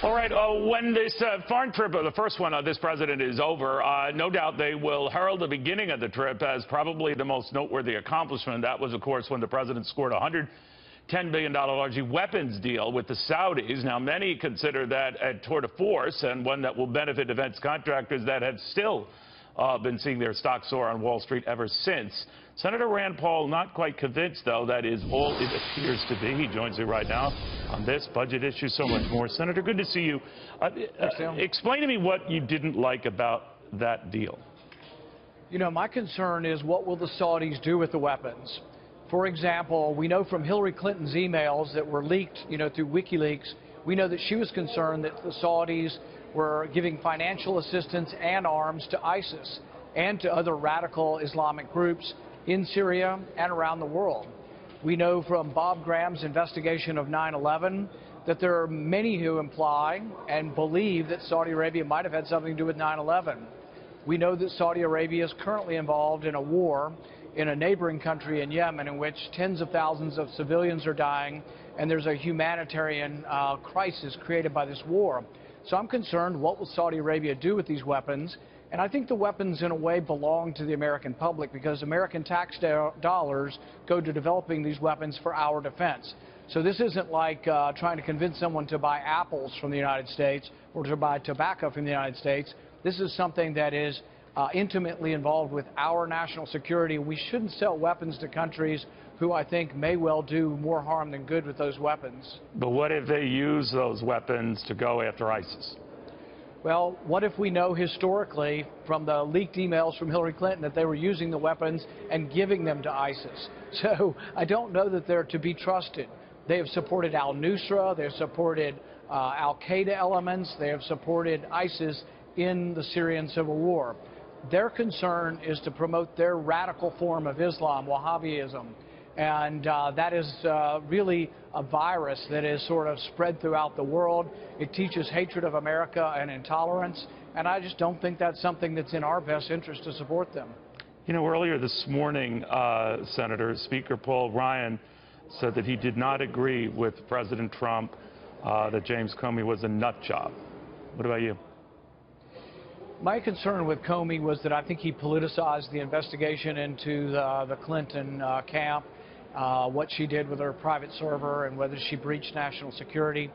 All right, when this foreign trip, the first one of this president, is over, no doubt they will herald the beginning of the trip as probably the most noteworthy accomplishment. That was, of course, when the president scored a $110 billion largely weapons deal with the Saudis. Now, many consider that a tour de force and one that will benefit defense contractors that have still been seeing their stocks soar on Wall Street ever since. Senator Rand Paul not quite convinced, though. That is all it appears to be. He joins me right now on this budget issue, so much more. Senator, good to see you. Explain to me what you didn't like about that deal. You know, my concern is what will the Saudis do with the weapons? For example, we know from Hillary Clinton's emails that were leaked, through WikiLeaks, we know that she was concerned that the Saudis were giving financial assistance and arms to ISIS and to other radical Islamic groups in Syria and around the world. We know from Bob Graham's investigation of 9/11 that there are many who imply and believe that Saudi Arabia might have had something to do with 9/11. We know that Saudi Arabia is currently involved in a war in a neighboring country in Yemen in which tens of thousands of civilians are dying, and there's a humanitarian crisis created by this war. So I'm concerned, what will Saudi Arabia do with these weapons? And I think the weapons, in a way, belong to the American public because American tax dollars go to developing these weapons for our defense. So this isn't like trying to convince someone to buy apples from the United States or to buy tobacco from the United States. This is something that is intimately involved with our national security. We shouldn't sell weapons to countries who I think may well do more harm than good with those weapons. But what if they use those weapons to go after ISIS? Well, what if we know historically from the leaked emails from Hillary Clinton that they were using the weapons and giving them to ISIS? So I don't know that they're to be trusted. They have supported al-Nusra, they have supported al-Qaeda elements, they have supported ISIS in the Syrian civil war. Their concern is to promote their radical form of Islam, Wahhabism. And that is really a virus that is sort of spread throughout the world. It teaches hatred of America and intolerance. And I just don't think that's something that's in our best interest to support them. You know, earlier this morning, Senator, Speaker Paul Ryan said that he did not agree with President Trump that James Comey was a nut job. What about you? My concern with Comey was that I think he politicized the investigation into the Clinton camp. What she did with her private server and whether she breached national security.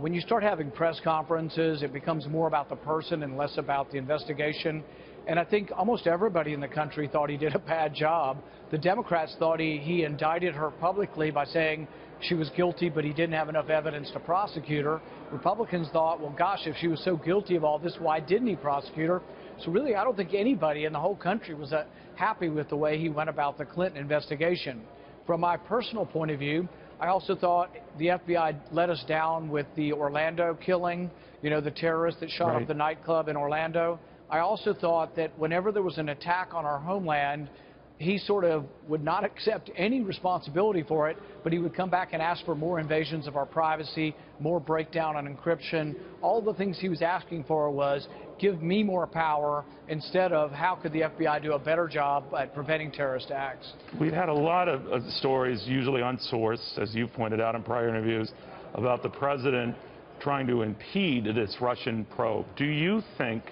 When you start having press conferences, it becomes more about the person and less about the investigation. And I think almost everybody in the country thought he did a bad job. The Democrats thought he indicted her publicly by saying she was guilty, but he didn't have enough evidence to prosecute her. Republicans thought, well, gosh, if she was so guilty of all this, why didn't he prosecute her? So really, I don't think anybody in the whole country was happy with the way he went about the Clinton investigation. From my personal point of view, I also thought the FBI let us down with the Orlando killing, the terrorist that shot up the nightclub in Orlando. I also thought that whenever there was an attack on our homeland, he sort of would not accept any responsibility for it, but he would come back and ask for more invasions of our privacy, more breakdown on encryption. All the things he was asking for was, give me more power, instead of how could the FBI do a better job at preventing terrorist acts. We've had a lot of stories, usually unsourced, as you pointed out in prior interviews, about the president trying to impede this Russian probe. Do you think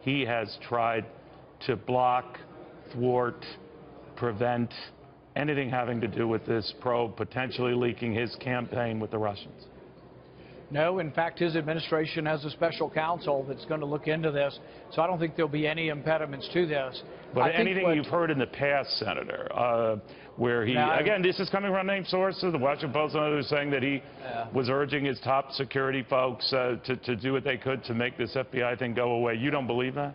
he has tried to block, thwart, prevent anything having to do with this probe potentially leaking his campaign with the Russians? No, in fact, his administration has a special counsel that's going to look into this, so I don't think there'll be any impediments to this. But anything you've heard in the past, Senator, where he, again, this is coming from unnamed sources, the Washington Post and others saying that he was urging his top security folks to do what they could to make this FBI thing go away. You don't believe that?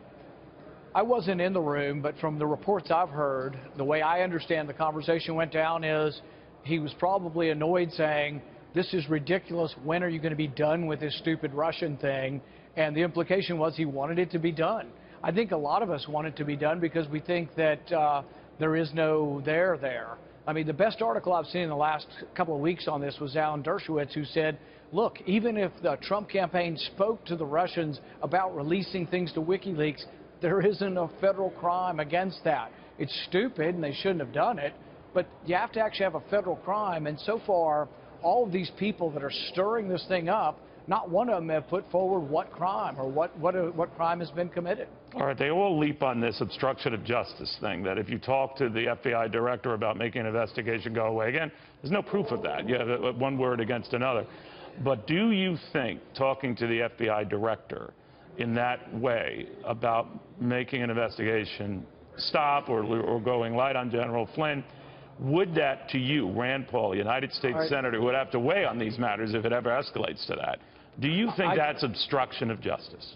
I wasn't in the room, but from the reports I've heard, the way I understand the conversation went down is he was probably annoyed saying, this is ridiculous, when are you going to be done with this stupid Russian thing? And the implication was he wanted it to be done. I think a lot of us want it to be done because we think that there is no there there. I mean, the best article I've seen in the last couple of weeks on this was Alan Dershowitz, who said, look, even if the Trump campaign spoke to the Russians about releasing things to WikiLeaks, there isn't a federal crime against that. It's stupid and they shouldn't have done it, but you have to actually have a federal crime. And so far, all of these people that are stirring this thing up, not one of them have put forward what crime or what crime has been committed. All right, they all leap on this obstruction of justice thing, that if you talk to the FBI director about making an investigation go away, again, there's no proof of that. You have one word against another. But do you think talking to the FBI director in that way about making an investigation stop or going light on General Flynn, would that, to you, Rand Paul, United States Senator, who would have to weigh on these matters if it ever escalates to that, do you think that's obstruction of justice?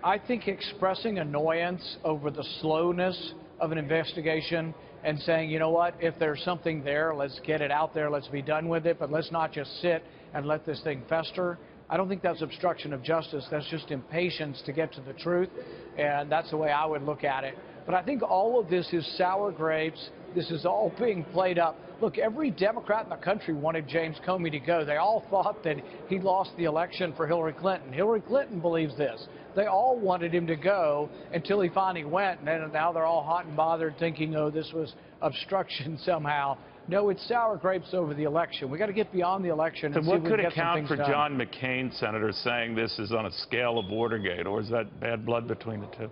I think expressing annoyance over the slowness of an investigation and saying, you know what, if there's something there, let's get it out there, let's be done with it, but let's not just sit and let this thing fester. I don't think that's obstruction of justice. That's just impatience to get to the truth, and that's the way I would look at it. But I think all of this is sour grapes. This is all being played up. Look, every Democrat in the country wanted James Comey to go. They all thought that he lost the election for Hillary Clinton. Hillary Clinton believes this. They all wanted him to go until he finally went, and now they're all hot and bothered thinking, oh, this was obstruction somehow. No, it's sour grapes over the election. We got to get beyond the election. So and what see if we could can get some account things for done. John McCain, Senator, saying this is on a scale of Watergate, or is that bad blood between the two?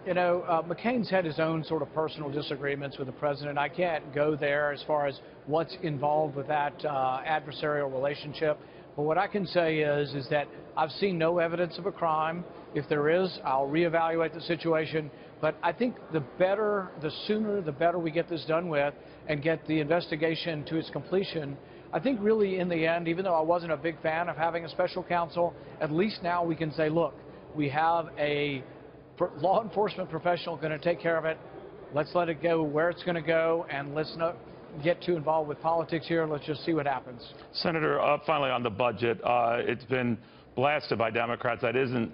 You know, McCain's had his own sort of personal disagreements with the president. I can't go there as far as what's involved with that adversarial relationship. But what I can say is that I've seen no evidence of a crime. If there is, I'll reevaluate the situation. But I think the sooner, the better we get this done with and get the investigation to its completion. I think really in the end, even though I wasn't a big fan of having a special counsel, at least now we can say, look, we have a law enforcement professional going to take care of it. Let's let it go where it's going to go, and let's not get too involved with politics here. Let's just see what happens. Senator, finally on the budget, it's been blasted by Democrats. That isn't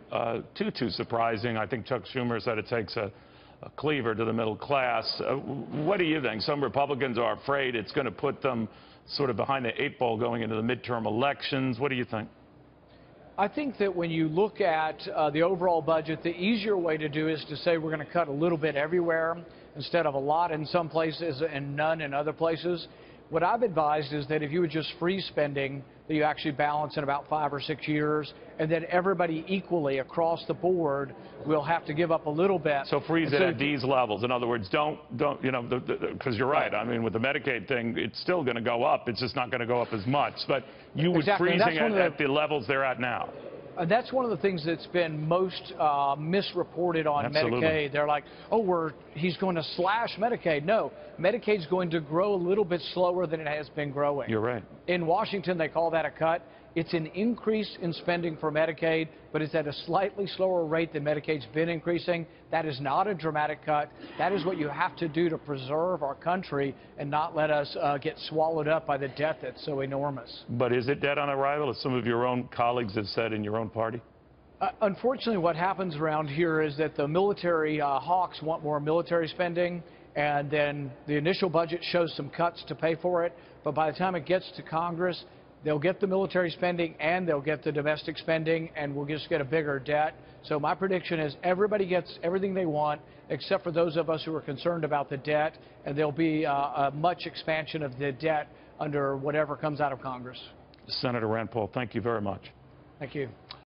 too surprising. I think Chuck Schumer said it takes a cleaver to the middle class. What do you think? Some Republicans are afraid it's going to put them sort of behind the eight ball going into the midterm elections. What do you think? I think that when you look at the overall budget, the easier way to do is to say we're going to cut a little bit everywhere instead of a lot in some places and none in other places. What I've advised is that if you would just freeze spending, that you actually balance in about 5 or 6 years, and then everybody equally across the board will have to give up a little bit. So freeze it at these levels. In other words, don't you know, because you're right. I mean, with the Medicaid thing, it's still going to go up. It's just not going to go up as much. But you would freezing at the levels they're at now. That's one of the things that's been most misreported on Absolutely. Medicaid. They're like, oh, he's going to slash Medicaid. No, Medicaid's going to grow a little bit slower than it has been growing. You're right. In Washington, they call that a cut. It's an increase in spending for Medicaid, but it's at a slightly slower rate than Medicaid's been increasing. That is not a dramatic cut. That is what you have to do to preserve our country and not let us get swallowed up by the debt that's so enormous. But is it dead on arrival, as some of your own colleagues have said in your own party? Unfortunately, what happens around here is that the military hawks want more military spending, and then the initial budget shows some cuts to pay for it. But by the time it gets to Congress, they'll get the military spending and they'll get the domestic spending, and we'll just get a bigger debt. So my prediction is everybody gets everything they want, except for those of us who are concerned about the debt, and there'll be a much expansion of the debt under whatever comes out of Congress. Senator Rand Paul, thank you very much. Thank you.